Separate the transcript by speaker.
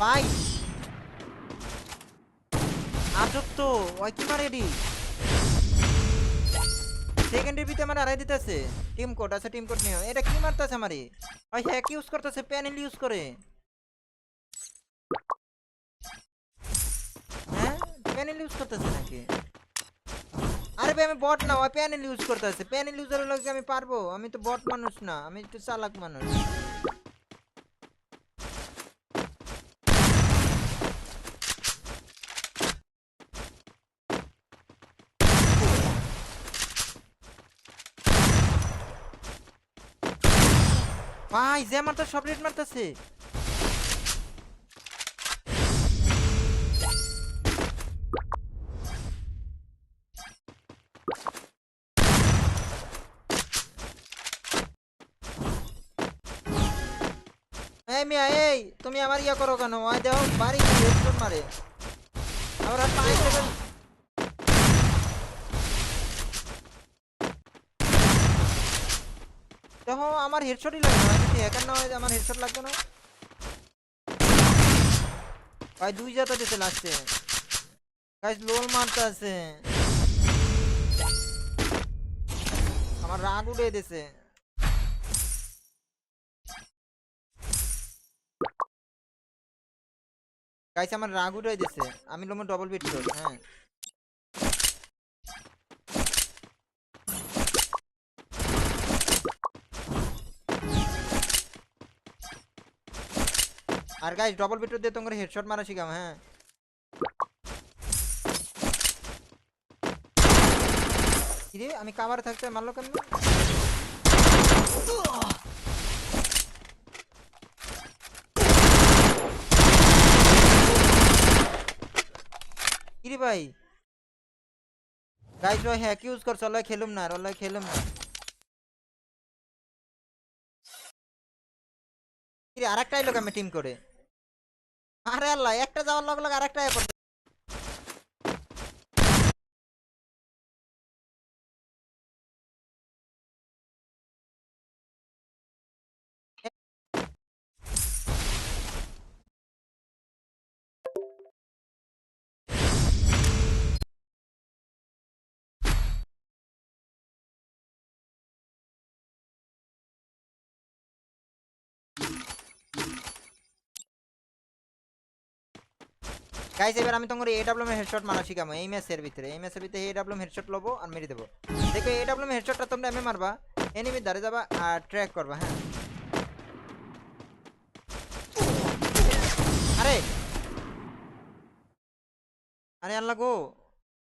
Speaker 1: ভাই আজব তো ওই কি মারে এডি সেকেন্ডের ভিতরে আমার আড়াই দিতেছে। টিম কোড আছে, টিম কোড নিও। এটা কি মারতেছে আমারে? ভাই হ্যাক ইউজ করতেছে, প্যানেল ইউজ করে। হ্যাঁ প্যানেল ইউজ করতেছে নাকি? আরে ভাই আমি বট না, ওই প্যানেল ইউজ করতেছে। প্যানেল ইউজারের লোক আমি পারবো? আমি তো বট মানুষ না, আমি একটু চালাক মানুষ। ভাই যে মারতে সব রেড মারতেছে। এই মিয়া এই তুমি আমার ইয়া করো কেন? ওই দেখো বাড়ি কি হেডশট মারে। আবার আর পাঁচ লেভেল। দেখো আমার হেডশটই লাগবে না, যদি হ্যাকার না হয় আমার হেডশট লাগবে না। ভাই দুই জাতা দিতে লাগছে। গাইস লোল মারতে আছে, আমার রাগ উঠে দিছে। গাইস আমার রাগ উঠে দিছে। আমি লোমো ডবল বিট কর। হ্যাঁ আর গাইস ডবল বিট দিয়ে তোমার হেডশট মারা শিখাম। হ্যাঁ কিরে আমি কাভারে থাকতে মারলো কেন? কিরে ভাই গাইস ভাই হ্যাক ইউজ কর, চলো খেলুম না, আর খেলুম না। কিরে আরেকটাই লোক আমি টিম করে। আরে আল্লাহ একটা যাওয়ার লগ লগ আরেকটা গাইস এবার আমি তোমার এডব্লিউএম হেডশট মারা শিখাম এই ম্যাচের ভিতরে। এই ম্যাচের ভিতরে এডব্লিউএম হেডশট লবো আর মেরে দেবো। দেখো এডব্লিউএম হেডশটটা তোমরা এমএ মারবা, এনিমি দাঁড়ে যাবা আর ট্র্যাক করবা। হ্যাঁ আরে আরে আল্লাহ গো